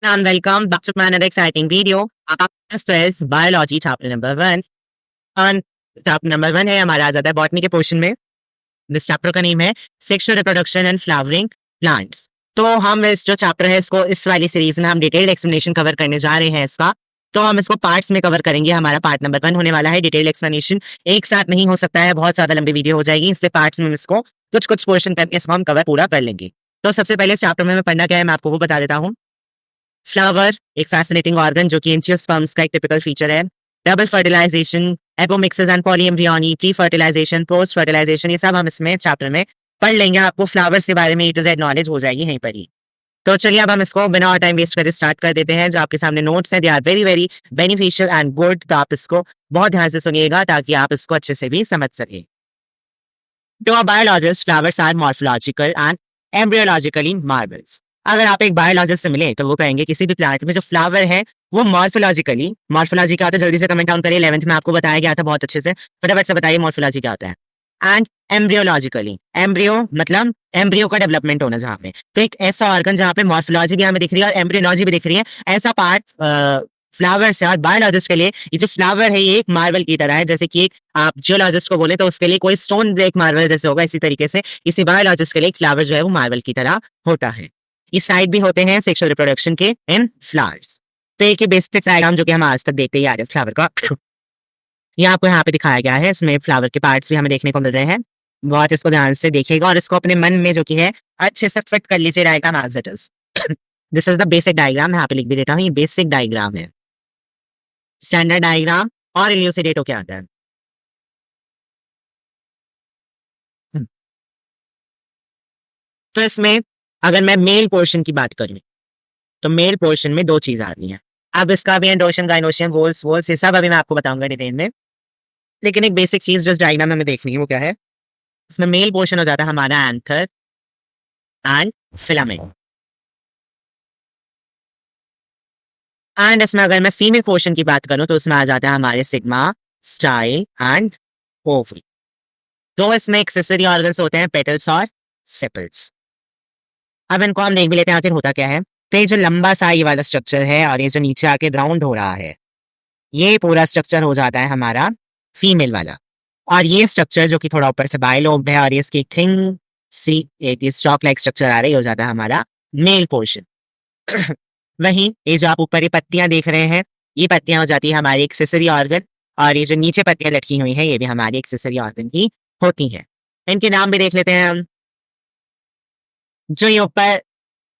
And welcome back to another exciting video. Class 12 biology chapter number 1 और chapter number 1 है हमारा आ जाता है बॉटनी के पोर्शन में। दिस चैप्टर का नेम है sexual reproduction and flowering plants. तो हम इस जो चैप्टर है इसको इस वाली सीरीज में हम डिटेल्ड एक्सप्लेनेशन कवर करने जा रहे हैं इसका। तो हम इसको पार्ट्स में कवर करेंगे। हमारा पार्ट नंबर 1 होने वाला है डिटेल्ड एक्सप्लेनेशन। एक साथ नहीं हो सकता है, बहुत ज्यादा लंबी वीडियो हो जाएगी, इसलिए पार्ट्स में इसको कुछ कुछ पोर्शन करके इसको हम कवर पूरा कर लेंगे। तो सबसे पहले इस चैप्टर में पढ़ना क्या है मैं आपको वो बता देता हूँ। फ्लावर एक फैसिनेटिंग ऑर्गन जो कि एंजियोस्पर्म्स का एक टिपिकल फीचर है। Double fertilisation, apomixis and polyembryony, pre fertilisation, post fertilisation, ये सब हम इसमें चैप्टर में पढ़ लेंगे। आपको फ्लावर्स के बारे में ए टू जेड नॉलेज हो जाएगी यहीं पर ही। तो चलिए अब हम इसको बिना और टाइम वेस्ट करे स्टार्ट कर देते हैं। जो आपके सामने नोट्स हैं they are very very beneficial and good, तो आप इसको बहुत ध्यान से सुनिएगा ताकि आप इसको अच्छे से भी समझ सकें। To a biologist, flowers are morphological and embryologically marvels. अगर आप एक बायोलॉजिस्ट से मिले तो वो कहेंगे किसी भी प्लांट में जो फ्लावर है वो मॉर्फोलॉजिकली, मॉर्फोलॉजी क्या होता है जल्दी से कमेंट डाउन करिए। 11th में आपको बताया गया था बहुत अच्छे से, फटाफट से बताइए मॉर्फोलॉजी क्या होता है। एंड एम्ब्रियोलॉजिकली, एम्ब्रियो मतलब एम्ब्रियो का डेवलपमेंट होना जहाँ पे, तो एक ऐसा ऑर्गन जहाँ पे मॉर्फोलॉजी भी हमें दिख रही है और एम्ब्रियोलॉजी भी दिख रही है, ऐसा पार्ट फ्लावर से। और बायोलॉजिस्ट के लिए ये जो फ्लावर है ये एक मार्बल की तरह है। जैसे कि एक आप जियोलॉजिस्ट को बोले तो उसके लिए कोई स्टोन एक मार्बल जैसे होगा, इसी तरीके से किसी बायोलॉजिस्ट के लिए फ्लावर जो है वो मार्बल की तरह होता है। इस साइड भी होते हैं सेक्सुअल रिप्रोडक्शन के इन फ्लावर्स। तो एक बेसिक डायग्राम जो कि हम आज तक देखते ही आ रहे हैं फ्लावर का, ये आपको यहाँ पे दिखाया गया है। इसमें फ्लावर के पार्ट्स भी हमें देखने को मिल रहे हैं। बहुत इसको ध्यान से देखिएगा और इसको अपने मन में जो कि है अच्छे से फिट कर लीजिए diagram as it is. This is the basic diagram, यहाँ पे लिख भी देता हूँ, ये बेसिक डायग्राम है। स्टैंडर्ड डायग्राम और इल्यूसिडेट क्या आता है। तो इसमें अगर मैं मेल पोर्शन की बात करूं तो मेल पोर्शन में दो चीज आ रही हैं। अब इसका भी एंडोशन, गाइनोशियम, वोल्स वोल्स ये सब अभी मैं आपको बताऊंगा डिटेल में, लेकिन एक बेसिक चीज जो डायग्राम में हमें देखनी है वो क्या है। इसमें मेल पोर्शन हो जाता है हमारा एंथर एंड फिलामेंट, एंड इसमें अगर मैं फीमेल पोर्शन की बात करूं तो उसमें आ जाता है हमारे सिग्मा, स्टाइल एंड ओवरी। दो इसमें एक्सेसरी ऑर्गन्स होते हैं, पेटल्स और सेपल्स। अब इनको हम देख भी लेते हैं आखिर होता क्या है। तो ये जो लंबा सा ये वाला स्ट्रक्चर है और ये जो नीचे आके राउंड हो रहा है, ये पूरा स्ट्रक्चर हो जाता है हमारा फीमेल वाला। और ये स्ट्रक्चर जो कि थोड़ा ऊपर से बाइलोब है और ये इसकी थिंग सी एक स्टॉक लाइक स्ट्रक्चर आ रही हो जाता है हमारा मेल पोर्शन। वहीं ये जो आप ऊपर ये पत्तियां देख रहे हैं, ये पत्तियां हो जाती है हमारी एक्सेसरी ऑर्गन, और ये जो नीचे पत्तियां लटकी हुई हैं ये भी हमारी एक्सेसरी ऑर्गन की होती हैं। इनके नाम भी देख लेते हैं हम। जो ये ऊपर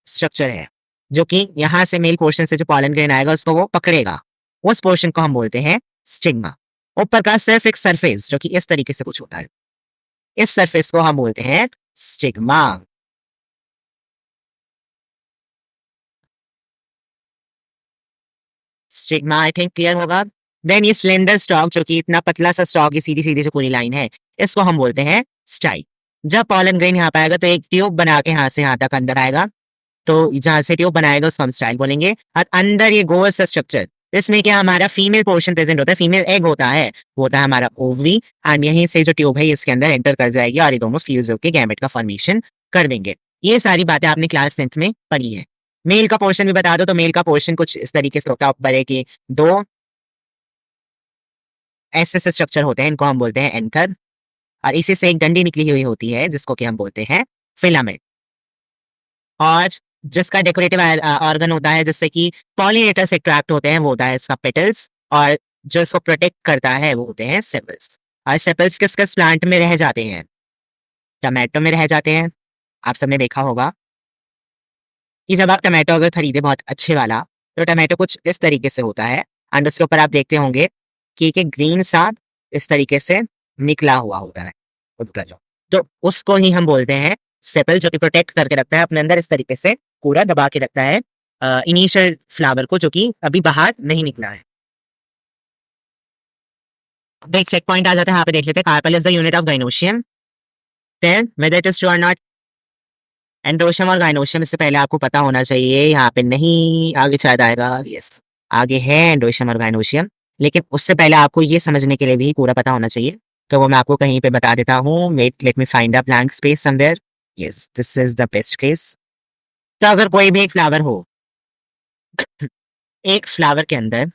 स्ट्रक्चर है जो कि यहाँ से मेल पोर्शन से जो पॉलन ग्रेन आएगा उसको वो पकड़ेगा, उस पोर्शन को हम बोलते हैं स्टिग्मा। ऊपर का सिर्फ एक सरफेस जो कि इस तरीके से कुछ होता है, इस सरफेस को हम बोलते हैं stigma. Stigma I think clear होगा। देन ये स्लेंडर स्टॉक जो कि इतना पतला सा स्टॉक, ये सीधी सीधी जो पूरी लाइन है, इसको हम बोलते हैं स्टाइल। जब पॉलन ग्रेन यहाँ पे आएगा तो एक ट्यूब बना के यहाँ से यहाँ तक अंदर आएगा, तो जहां से ट्यूब बनाएगा उसको हम स्टाइल बोलेंगे। और अंदर ये गोल सा स्ट्रक्चर, इसमें क्या हमारा फीमेल पोर्शन प्रेजेंट होता है, फीमेल एग होता है, वो होता है हमारा ओवरी। एंड यहीं से जो ट्यूब है इसके अंदर एंटर कर जाएगी और ये दोनों फ्यूज होकर गैमेट का फॉर्मेशन कर देंगे। ये सारी बातें आपने क्लास 10th में पढ़ी है। मेल का पोर्शन भी बता दो तो मेल का पोर्शन कुछ इस तरीके से होता है। ऊपर है कि दो ऐसे स्ट्रक्चर होते हैं, इनको हम बोलते हैं एंथर, और इसी से एक डंडी निकली हुई होती है जिसको कि हम बोलते हैं फिलामेंट, और जिसका डेकोरेटिव ऑर्गन होता है जिससे कि पॉलिनेटर से अट्रैक्ट होते हैं वो होता है इसका पेटल्स, और जो इसको प्रोटेक्ट करता है वो होते हैं सेपल्स। और सेपल्स किस किस प्लांट में रह जाते हैं, टमाटो में रह जाते हैं। आप सबने देखा होगा कि जब आप टमाटो अगर खरीदे बहुत अच्छे वाला तो टमाटो कुछ इस तरीके से होता है, एंड उसके ऊपर आप देखते होंगे कि एक ग्रीन सा इस तरीके से निकला हुआ होता है, तो उसको ही हम बोलते हैं सेपल, जो कि प्रोटेक्ट करके रखता है अपने अंदर, इस तरीके से पूरा दबा के रखता है इनिशियल फ्लावर को जो कि अभी बाहर नहीं निकला है। एक चेक पॉइंट आ जाता है, यहाँ पे देख लेते हैं। Carpel is the unit of gynoecium, then whether it is true और नॉट। एंड्रोशियम और गाइनोशियम इससे पहले आपको पता होना चाहिए, यहाँ पे नहीं, आगे शायद आएगा, यस आगे है एंड्रोशियम और गाइनोशियम, लेकिन उससे पहले आपको ये समझने के लिए भी पूरा पता होना चाहिए, तो वो मैं आपको कहीं पे बता देता हूँ। Wait, let me find a blank space somewhere. Yes, this is the best case. तो अगर कोई भी एक फ्लावर हो एक फ्लावर के अंदर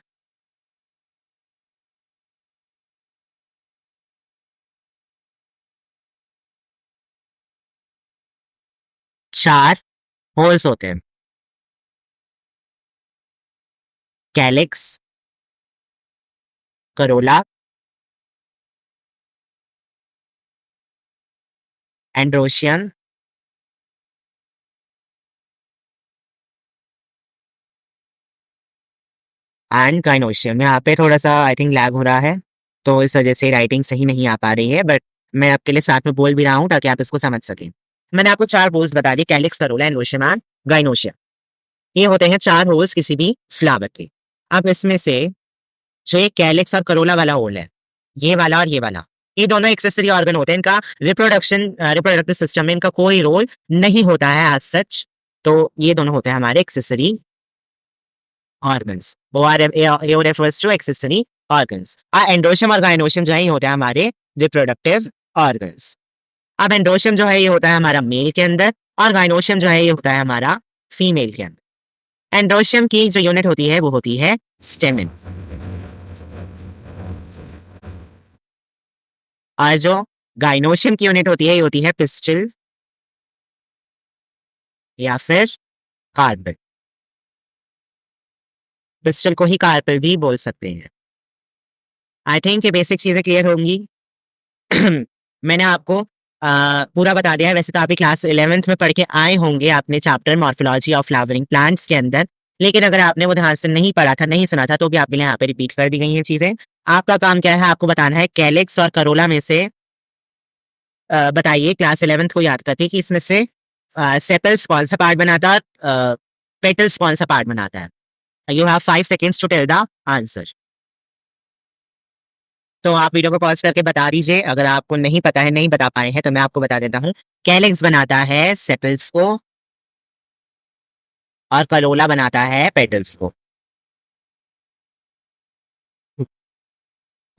4 होल्स होते हैं। Calyx, Corolla, androecium and gynoecium. यहाँ पे थोड़ा-सा आई थिंक लैग हो रहा है, तो इस वजह से राइटिंग सही नहीं आ पा रही है, बट मैं आपके लिए साथ में बोल भी रहा हूँ ताकि आप इसको समझ सकें। मैंने आपको 4 होल्स बता दिए, calyx, Corolla, androecium and gynoecium. ये होते हैं 4 होल्स किसी भी फ्लावर के। अब इसमें से जो ये कैलिक्स और करोला वाला होल है, ये वाला और ये वाला, ये दोनों एक्सेसरी ऑर्गन होते हैं। इनका रिप्रोडक्टिव सिस्टम में इनका कोई रोल नहीं होता है एज सच। तो ये दोनों होते हैं हमारे एक्सेसरी ऑर्गन्स। वो refers to accessory organs. Androecium और गाइनोशियम जो है ये होते हैं हमारे रिप्रोडक्टिव ऑर्गन्स। अब एंडोशियम जो है ये होता है हमारा मेल के अंदर, और गाइनोशियम जो है ये होता है हमारा फीमेल के अंदर। एंडोशियम की जो यूनिट होती है वो होती है स्टेमिन, और जो गाइनोशियम की यूनिट होती है ये होती है पिस्टिल या फिर कार्पेल। पिस्टल को ही कार्पेल भी बोल सकते हैं। आई थिंक ये बेसिक चीजें क्लियर होंगी। मैंने आपको पूरा बता दिया है। वैसे तो आप क्लास 11th में पढ़ के आए होंगे अपने chapter morphology of flowering plants के अंदर, लेकिन अगर आपने वो ध्यान से नहीं पढ़ा था, नहीं सुना था, तो भी आपके लिए यहाँ पे रिपीट कर दी गई हैं चीजें। आपका काम क्या है, आपको बताना है कैलिक्स और करोला में से बताइए क्लास 11th को याद करके कि इसमें से सेपल्स कौन सा पार्ट बनाता है, पेटल्स कौन सा पार्ट बनाता है। You have 5 seconds to tell the answer. तो आप वीडियो को पॉज करके बता दीजिए। अगर आपको नहीं पता है, नहीं बता पाए हैं, तो मैं आपको बता देता हूँ। कैलिक्स बनाता है सेपल्स को और कलोला बनाता है पेटल्स को।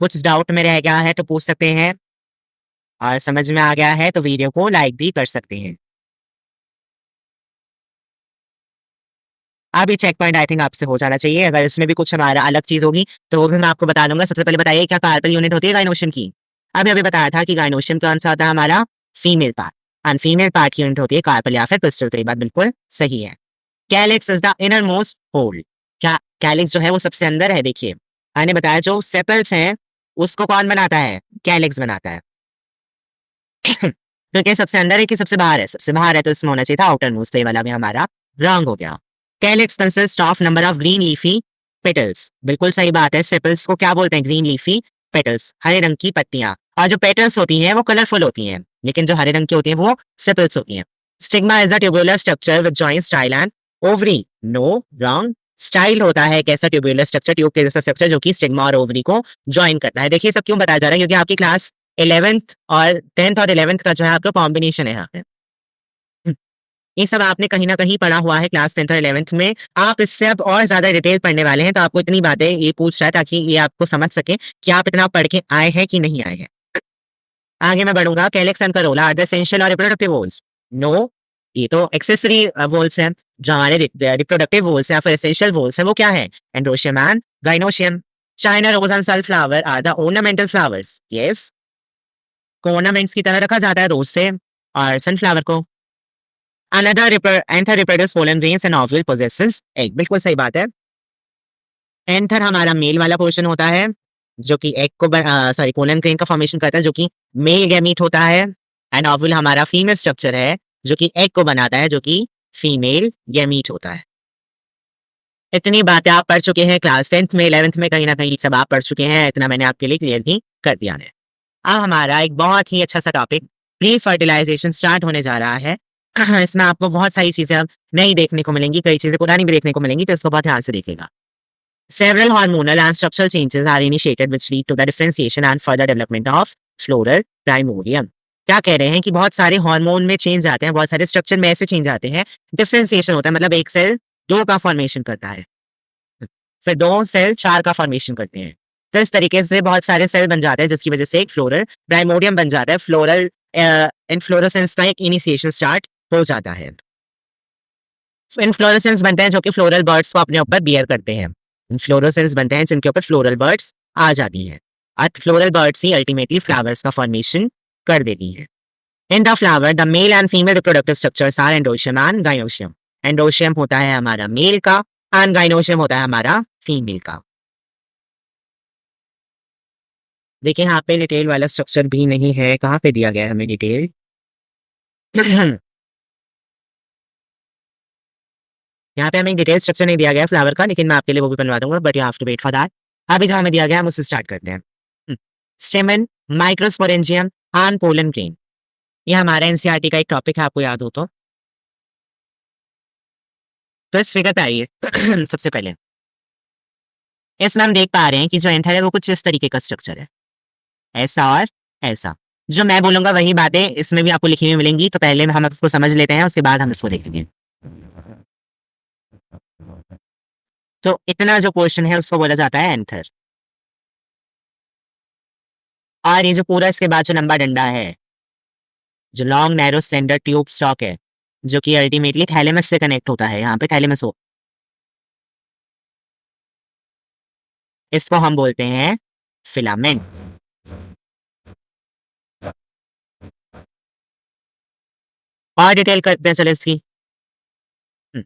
कुछ डाउट में रह गया है तो पूछ सकते हैं, और समझ में आ गया है तो वीडियो को लाइक भी कर सकते हैं। अब ये चेक पॉइंट आई थिंक आपसे हो जाना चाहिए। अगर इसमें भी कुछ हमारा अलग चीज होगी तो वो भी मैं आपको बता दूंगा। सबसे पहले बताइए क्या कार्पेल यूनिट होती है गाइनोशियम की। अभी बताया था कि गाइनोशियम कौन सा होता है हमारा female part, and female part की यूनिट होती है कार्पेल या फिर पिस्टल। तो ये बात बिल्कुल सही है। Calyx is the innermost whorl. क्या कैलिक्स जो है वो सबसे अंदर है। देखिए मैंने बताया जो सेपल्स हैं उसको कौन बनाता है, कैलिक्स बनाता है। तो क्या सबसे अंदर है कि सबसे बाहर है, सबसे बाहर है, तो इसमें होना चाहिए था आउटर मोस्ट। तो ये वाला भी हमारा रॉन्ग हो गया। Calyx consist of number of green leafy petals. बिल्कुल सही बात है। सेपल्स को क्या बोलते हैं, ग्रीन लीफी पेटल्स, हरे रंग की पत्तियां। और जो पेटल्स होती हैं वो कलरफुल होती हैं, लेकिन जो हरे रंग की होती हैं वो सेपल्स होती हैं। Stigma is the tubular structure with joint style and ovary. No, wrong. Style होता है एक ऐसा ट्यूबुलर स्ट्रक्चर, ट्यूब के जैसा स्ट्रक्चर जो कि स्टिग्मा और ओवरी को ज्वाइन करता है। देखिए सब क्यों बताया जा रहा है, क्योंकि आपकी क्लास 11th और 10th और 11th का जो है आपका कॉम्बिनेशन है यहाँ पे। ये सब आपने कहीं ना कहीं पढ़ा हुआ है क्लास 10th और 11th में। आप इससे अब और ज्यादा डिटेल पढ़ने वाले हैं, तो आपको इतनी बातें ये पूछ रहा है ताकि ये आपको समझ सके कि आप इतना पढ़ के आए हैं कि नहीं आए हैं। आगे मैं बढ़ूंगा। Calyx and corolla are the essential or reproductive whorls. No, ये तो एक्सेसरी वोल्स हैं। जो हमारे रिप्रोडक्टिव वोल्स हैं या फिर एसेंशियल वोल्स हैं वो क्या है, androecium and gynoecium. China rose and sunflower are the ornamental flowers. Yes, को ऑर्नामेंट्स की तरह रखा जाता है रोज से और सनफ्लावर को। Another anther reproduces pollen grains and ovule possesses egg। बिल्कुल सही बात है। एंथर हमारा मेल वाला पोर्शन होता है जो कि एग को सॉरी पोलन ग्रेन का फॉर्मेशन करता है, जो कि मेल गैमीट होता है। एंड ओवुल हमारा फीमेल स्ट्रक्चर है जो कि एग को बनाता है, जो कि फीमेल गैमीट होता है। इतनी बातें आप पढ़ चुके हैं क्लास 10th में, 11th में, कहीं ना कहीं सब आप पढ़ चुके हैं। इतना मैंने आपके लिए क्लियर भी कर दिया है। अब हमारा एक बहुत ही अच्छा सा टॉपिक प्री फर्टिलाइजेशन स्टार्ट होने जा रहा है। इसमें आपको बहुत सारी चीजें अब नई देखने को मिलेंगी, कई चीजें पुरानी भी देखने को मिलेंगी, तो इसको बहुत ध्यान से देखिएगा। Several hormonal and structural changes are initiated which lead to the differentiation and further development of floral primordium। क्या कह रहे हैं कि बहुत सारे हार्मोन में चेंज आते हैं, बहुत सारे स्ट्रक्चर में ऐसे चेंज आते हैं, डिफरेंशिएशन होता है, मतलब एक सेल 2 का फॉर्मेशन करता है, फिर 2 सेल 4 का फॉर्मेशन करते हैं। तो इस तरीके से बहुत सारे सेल बन जाते हैं जिसकी वजह से एक फ्लोरल प्राइमोडियम बन जाता है। फ्लोरल इनफ्लोरेसेंस का एक इनिशिएशन स्टार्ट हो जाता है। इनफ्लोरेसेंस बनते हैं जो कि फ्लोरल बर्ड्स को अपने ऊपर बियर करते हैं। फ्लोरोसेंस बनते हैं जिनके ऊपर फ्लोरल बर्ड्स आ जाती हैं। और फ्लोरल बर्ड्स ही अल्टीमेटली फ्लावर्स का फॉर्मेशन कर देती हैं। In the flower the male and female reproductive structures are androecium and gynoecium. Androecium होता है हमारा मेल का एंड गाइनोशियम होता है हमारा फीमेल का। देखिए यहाँ पे डिटेल वाला स्ट्रक्चर भी नहीं है, कहाँ पे दिया गया है हमें डिटेल? यहाँ पे हमें डिटेल स्ट्रक्चर नहीं दिया गया फ्लावर का, लेकिन मैं आपके लिए वो भी बनवा दूंगा, but you have to wait for that. अभी जो हमें दिया गया है हम उससे स्टार्ट करते हैं। स्टेमन, माइक्रोस्पोरेंजियम एंड पोलन ग्रेन। ये हमारा एनसीईआरटी का एक टॉपिक है, आपको याद हो तो इस फिगर पे आइए। सबसे पहले इसमें हम देख पा रहे हैं कि जो एंथर है वो कुछ इस तरीके का स्ट्रक्चर है, ऐसा और ऐसा। जो मैं बोलूंगा वही बातें इसमें भी आपको लिखी हुई मिलेंगी, तो पहले हम इसको समझ लेते हैं, उसके बाद हम इसको देखेंगे। तो इतना जो पोर्शन है उसको बोला जाता है एंथर। और ये जो पूरा इसके बाद जो लंबा डंडा है, जो long narrow slender tube stock है, जो कि अल्टीमेटली थैलेमस से कनेक्ट होता है, यहाँ पे थैलेमस हो, इसको हम बोलते हैं फिलामेंट। और डिटेल करते हैं चलो इसकी। हम्म,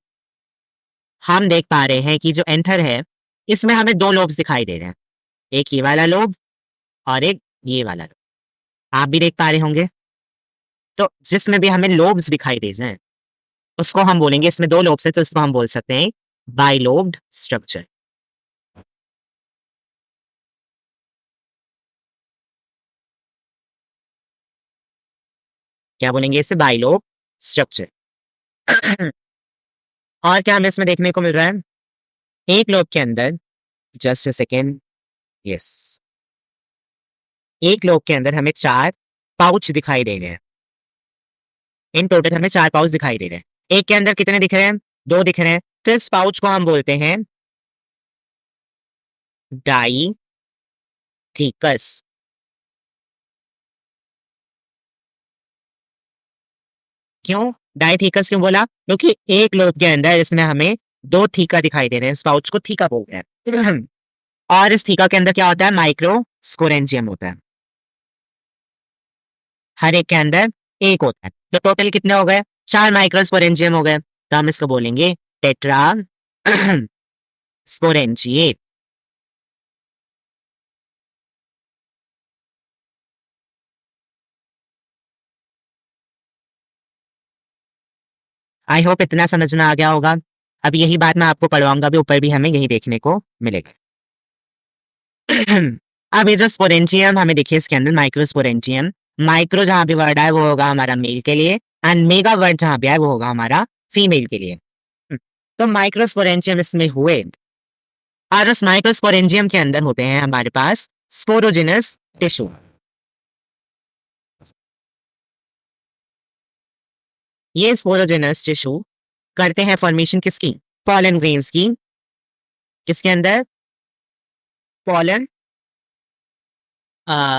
हम देख पा रहे हैं कि जो एंथर है इसमें हमें दो लोब्स दिखाई दे रहे हैं, एक ये वाला लोब और एक ये वाला लोब, आप भी देख पा रहे होंगे। तो जिसमें भी हमें लोब्स दिखाई दे रहे हैं उसको हम बोलेंगे, इसमें दो लोब्स है तो इसको हम बोल सकते हैं बाइलोब्ड स्ट्रक्चर। क्या बोलेंगे इसे? Bilobe structure. और क्या हमें इसमें देखने को मिल रहा है? एक लोब के अंदर, जस्ट अ सेकेंड, यस, एक लोब के अंदर हमें चार पाउच दिखाई दे रहे हैं। इन टोटल हमें चार पाउच दिखाई दे रहे हैं। एक के अंदर कितने दिख रहे हैं? दो दिख रहे हैं। तो इस पाउच को हम बोलते हैं डाई थीकस। क्यों डाइथीकस क्यों बोला? क्योंकि एक लोब के अंदर इसमें हमें दो थीका दिखाई दे रहे हैं, इस पाउच को थीका बोलते हैं। और इस थीका के अंदर क्या होता है? माइक्रो स्पोरेंजियम होता है। हर एक के अंदर एक होता है। तो टोटल कितने हो गए? चार माइक्रो स्पोरेंजियम हो गए, तो हम इसको बोलेंगे टेट्रा स्पोरेंजिएट। आई होप इतना समझ में आ गया होगा। अब यही बात मैं आपको पढ़वाऊंगा, भी ऊपर भी हमें यही देखने को मिलेगा। अब ये जो स्पोरेंजियम हमें देखिए इसके अंदर माइक्रोस्पोरेंजियम, माइक्रो जहां भी वर्ड आए वो होगा हमारा मेल के लिए, एंड मेगा वर्ड जहां भी आए वो होगा हमारा फीमेल के लिए। तो माइक्रोस्पोरेंजियम इसमें हुए, और उस माइक्रोस्पोरेंजियम के अंदर होते हैं हमारे पास स्पोरोजिनस टिश्यू। ये स्पोरोजिनस टिश्यू करते हैं फॉर्मेशन किसकी? पॉलन ग्रेन्स की। किसके अंदर? पॉलन,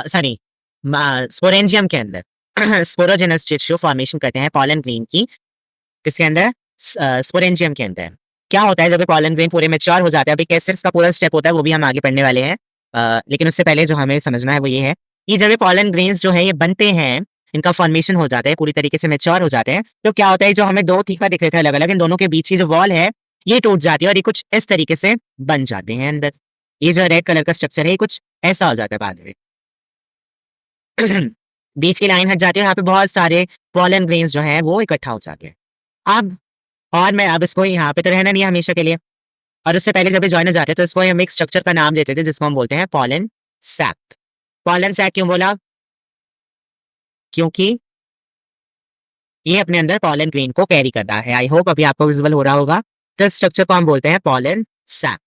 सॉरी, स्पोरेंजियम के अंदर। स्पोरोजिनस टिश्यू फॉर्मेशन करते हैं पॉलन ग्रेन की। किसके अंदर? स्पोरेंजियम के अंदर। क्या होता है जब ये पॉलन ग्रेन पूरे मैच्योर हो जाते हैं, अभी कैसे इसका पूरा स्टेप होता है वो भी हम आगे पढ़ने वाले हैं, लेकिन उससे पहले जो हमें समझना है वो ये है कि जब ये पॉलन ग्रेन्स जो है ये बनते हैं, इनका फॉर्मेशन हो जाता है, पूरी तरीके से मैच्योर हो जाते हैं, तो क्या होता है जो हमें दो थीका दिख रहे थे अलग अलग, इन दोनों के बीच की जो वॉल है ये टूट जाती है और ये कुछ इस तरीके से बन जाते हैं अंदर। ये जो रेड कलर का स्ट्रक्चर है ये कुछ ऐसा हो जाता है बाद में। बीच की लाइन हट जाती है, यहाँ पे बहुत सारे पॉलन ग्रेन्स जो हैं वो इकट्ठा हो जाते हैं। अब और मैं अब इसको यहाँ पे तो रहना नहीं है हमेशा के लिए, और उससे पहले जब ये ज्वाइन हो जाते हैं तो इसको हम एक स्ट्रक्चर का नाम देते थे जिसको हम बोलते हैं पॉलन सैक। पॉलन सैक क्यों बोला? क्योंकि ये अपने अंदर पॉलन ग्रेन को कैरी करता है। आई होप अभी आपको विजिबल हो रहा होगा। तो इस स्ट्रक्चर को हम बोलते हैं पॉलन सैक।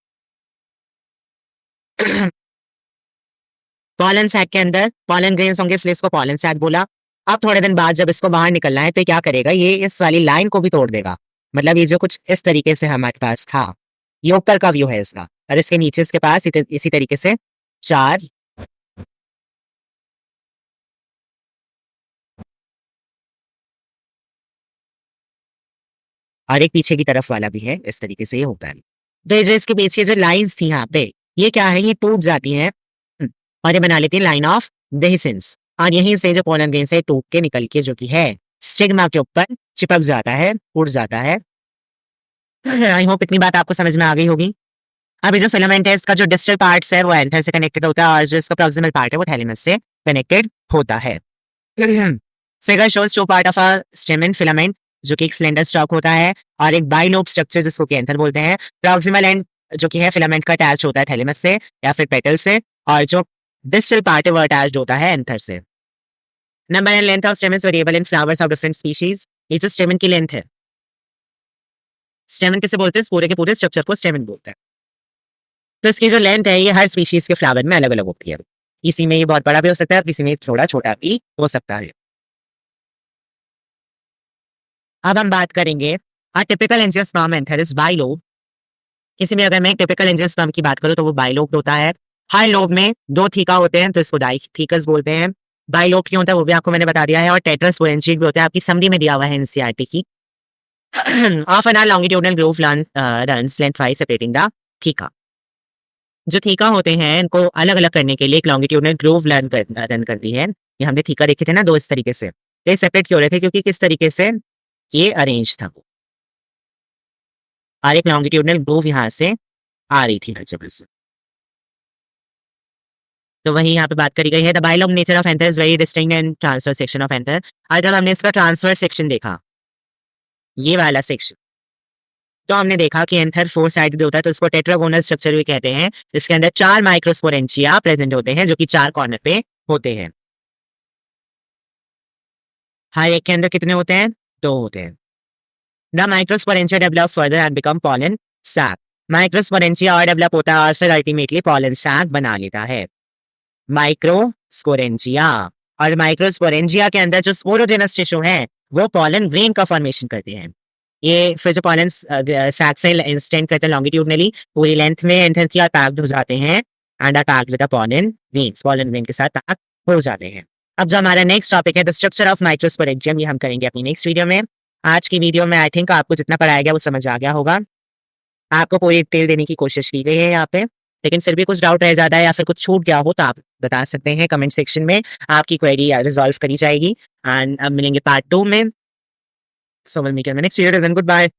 पॉलन सैक के अंदर पॉलन ग्रेन्स होंगे इसलिए इसको पॉलन सैक बोला। अब थोड़े दिन बाद जब इसको बाहर निकलना है तो क्या करेगा? ये इस वाली लाइन को भी तोड़ देगा, मतलब ये जो कुछ इस तरीके से हमारे पास था, ये ऊपर का व्यू है इसका, और इसके नीचे इसके पास इसी तरीके से चार और एक पीछे की तरफ वाला भी है, इस तरीके से ये होता है। तो जो इसके पीछे जो लाइंस थी यहाँ पे, ये क्या है, ये टूट जाती हैं और ये बना लेती है लाइन ऑफ डेहिसेंस, और यहीं से जो पोलन ग्रेन से टूट के निकल के जो कि है स्टिग्मा के ऊपर चिपक जाता है, उड़ जाता है। आई होप इतनी बात आपको समझ में आ गई होगी। अभी जो फिलामेंट है इसका जो डिस्टल पार्ट्स है वो एंथर से कनेक्टेड होता है और जो इसका प्रॉक्सिमल पार्ट है वो थैलेमस से कनेक्टेड होता है। Figure shows two part of a stamen filament, जो कि एक सिलेंडर स्टॉक होता है, और एक बाइलोब स्ट्रक्चर जिसको कि एंथर बोलते हैं। प्रॉक्सिमल एंड जो कि है फिलामेंट का अटैच होता है थैलेमस से या फिर पेटल से, और जो डिस्टल पार्ट है वो अटैच होता है एंथर से। Number and length of stamens variable in flowers of different species. ये जो स्टेमन की लेंथ है, स्टेमन किसे बोलते हैं, पूरे के पूरे स्ट्रक्चर को स्टेमन बोलते हैं। तो इसकी जो लेंथ है ये हर स्पीशीज के फ्लावर में अलग अलग होती है। किसी में ये बहुत बड़ा भी हो सकता है, किसी में थोड़ा छोटा भी हो सकता है। अब हम बात करेंगे a typical angiosperm anther is bilobe. किसी में अगर मैं टिपिकल एंजियोस्पर्म की बात करूं तो वो बाइलोब होता है। हर लोब में दो थीका होते हैं तो इसको डाइथीकस बोलते हैं। बाइलोब क्यों होता है वो भी आपको मैंने बता दिया है। और टेट्रास्पोरेंशिएट भी होता है, आपकी समरी में दिया हुआ है एनसीईआरटी की। Of an or longitudinal groove runs lengthwise separating the theca. जो थीका होते हैं इनको अलग अलग करने के लिए एक लॉन्गिट्यूडनल ग्रूव रन करती है। ये हमने थीका देखे थे ना दो इस तरीके से। ये सेपरेट क्यों रहे थे, क्योंकि किस तरीके से ये अरेंज था वो, और एक लॉन्गिट्यूडनल ग्रूव यहाँ से आ रही थी हर जगह से। तो वही यहाँ पे बात करी गई है। The bilobe nature of anther is very distinct and transfer section of anther. और जब हमने इसका ट्रांसफर सेक्शन देखा, ये वाला सेक्शन, तो हमने देखा कि एंथर फोर साइड भी होता है, तो इसको टेट्रागोनल स्ट्रक्चर भी कहते हैं। इसके अंदर 4 माइक्रोस्पोरेंचिया प्रेजेंट होते हैं, जो कि 4 कॉर्नर पे होते हैं। हर एक के अंदर कितने होते हैं, 2 होते हैं। The microsporangia develop further and become pollen sac. Microsporangia और डेवलप होता है और फिर अल्टीमेटली पॉलन सैक बना लेता है। माइक्रोस्पोरेंचिया, और माइक्रोस्पोरेंचिया के अंदर जो स्पोरोजेनस टिश्यू है वो पॉलन ग्रेन का फॉर्मेशन करते हैं। ये फिर जो पॉलन सैक से इंस्टेंट करते हैं लॉन्गिट्यूडनली पूरी लेंथ में एंथर की पैक्ड हो जाते हैं and are packed with the pollen grains. Pollen grain के साथ पैक हो जाते हैं। अब जो हमारा नेक्स्ट टॉपिक है द स्ट्रक्चर ऑफ माइक्रोस्पोरेंजियम, ये हम करेंगे अपनी नेक्स्ट वीडियो में। आज की वीडियो में आई थिंक आपको जितना पढ़ाया गया वो समझ आ गया होगा। आपको पूरी डिटेल देने की कोशिश की गई है यहाँ पे, लेकिन फिर भी कुछ डाउट रह जाता है या फिर कुछ छूट गया हो तो आप बता सकते हैं कमेंट सेक्शन में। आपकी क्वेरी रिजॉल्व करी जाएगी। एंड अब मिलेंगे पार्ट 2 में। So will meet in the next video, then good bye.